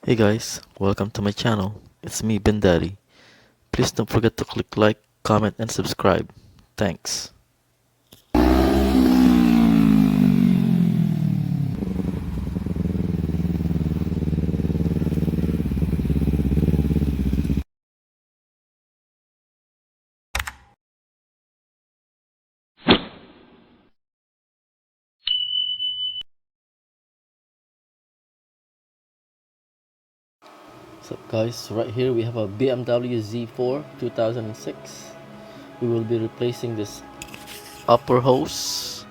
Hey guys, welcome to my channel. It's me, Ben Daddy. Please don't forget to click like, comment, and subscribe. Thanks. So guys, right here we have a BMW Z4 2006. We will be replacing this upper hose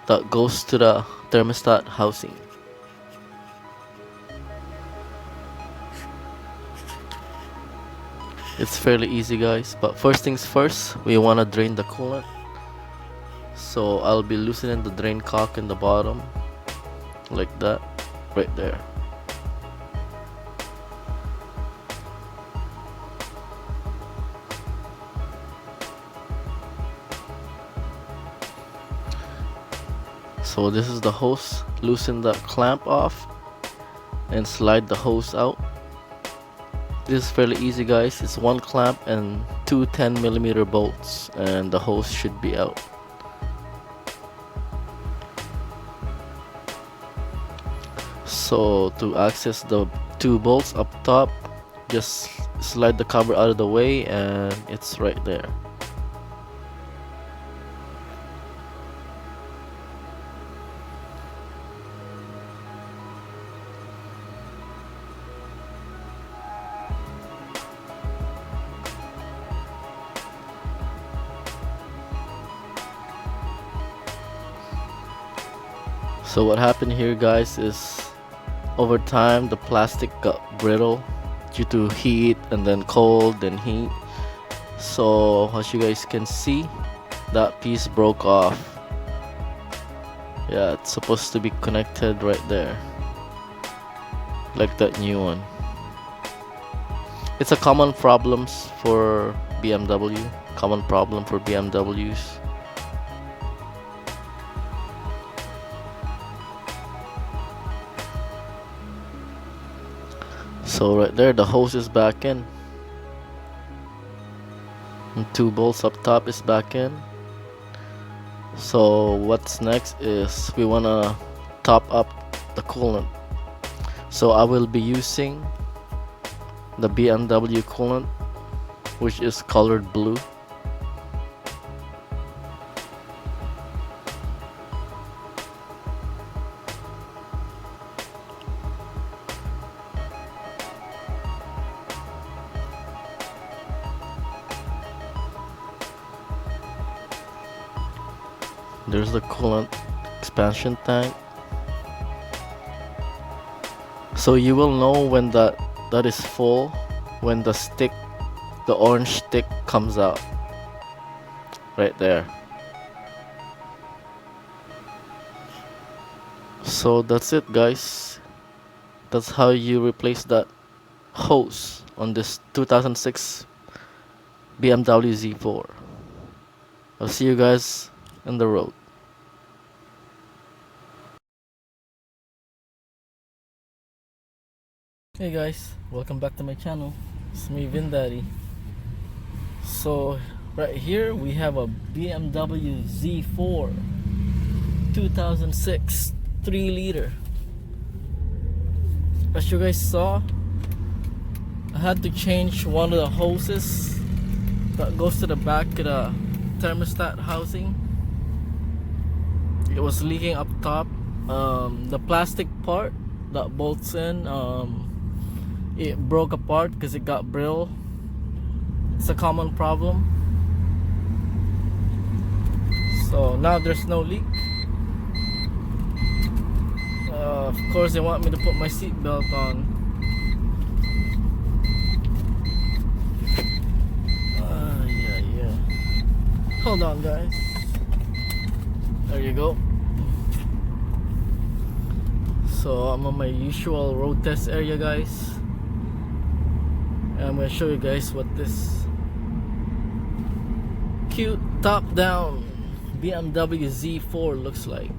that goes to the thermostat housing. It's fairly easy guys, but first things first, we want to drain the coolant. So I'll be loosening the drain cock in the bottom like that, right there. So this is the hose. Loosen the clamp off and slide the hose out. This is fairly easy guys. It's one clamp and two 10mm bolts and the hose should be out. So to access the two bolts up top, just slide the cover out of the way and it's right there. So what happened here guys is over time the plastic got brittle due to heat and then cold and heat. So as you guys can see, that piece broke off. Yeah, it's supposed to be connected right there, like that new one. It's a common problem for BMW, common problem for BMWs. So right there, the hose is back in. And two bolts up top is back in. So what's next is we wanna top up the coolant. So I will be using the BMW coolant, which is colored blue. There's the coolant expansion tank. So you will know when that is full when the stick, the orange stick comes out right there. So that's it guys. That's how you replace that hose on this 2006 BMW Z4. I'll see you guys on the road. Hey guys, welcome back to my channel. It's me, Vin Daddy. So right here we have a BMW Z4 2006 3-liter. As you guys saw, I had to change one of the hoses that goes to the back of the thermostat housing. It was leaking up top. The plastic part that bolts in, it broke apart because it got brittle. It's a common problem. So now there's no leak. Of course they want me to put my seatbelt on. Yeah. Hold on guys. There you go. So I'm on my usual road test area guys. And I'm gonna show you guys what this cute top down BMW Z4 looks like.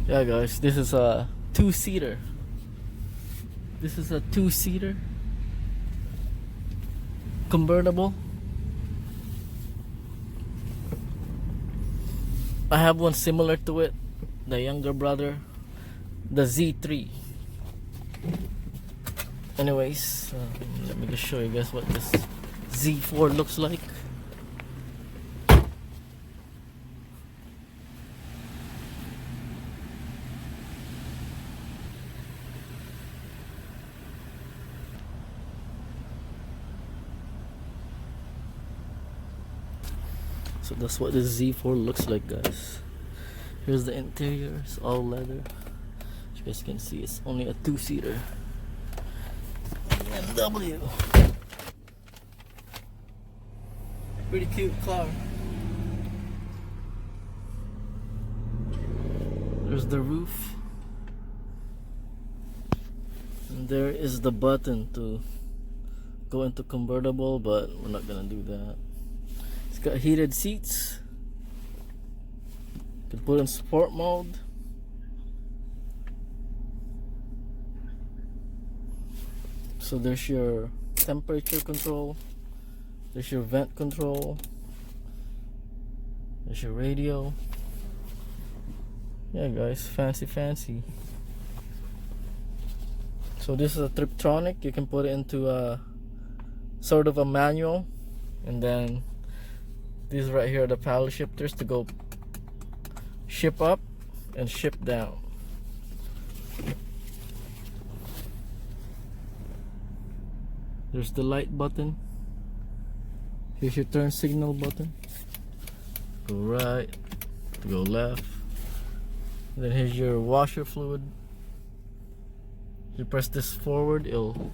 Yeah guys, this is a two-seater. This is a two-seater convertible. I have one similar to it, the younger brother, the Z3. Anyways, let me just show you guys what this Z4 looks like. So that's what this Z4 looks like, guys. Here's the interior, it's all leather. As you guys can see, it's only a two-seater Bmw. Pretty cute car. There's the roof. And there is the button to go into convertible, but we're not gonna do that. It's got heated seats. You can put in sport mode. So there's your temperature control. There's your vent control. There's your radio. Yeah guys, fancy. So this is a Triptronic. You can put it into a sort of a manual, and then these right here are the paddle shifters to go ship up and ship down. There's the light button. Here's your turn signal button. Go right, go left. Then here's your washer fluid. You press this forward, it'll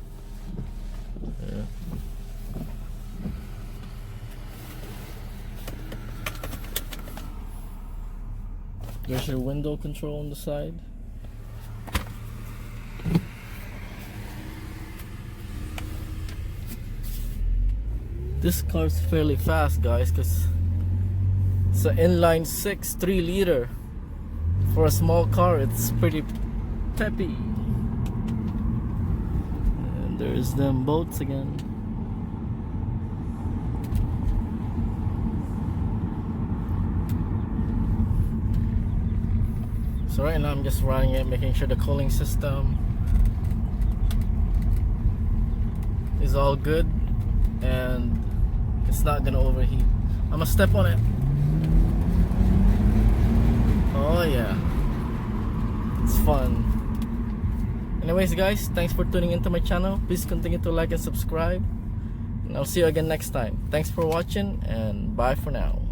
There's your window control on the side. This car's fairly fast, guys, because it's an inline 6 3-liter. For a small car, it's pretty peppy. And there's them boats again. So right now I'm just running it, making sure the cooling system is all good and it's not gonna overheat. I'm gonna step on it. Oh yeah, it's fun. Anyways guys, thanks for tuning into my channel. Please continue to like and subscribe, and I'll see you again next time. Thanks for watching, and bye for now.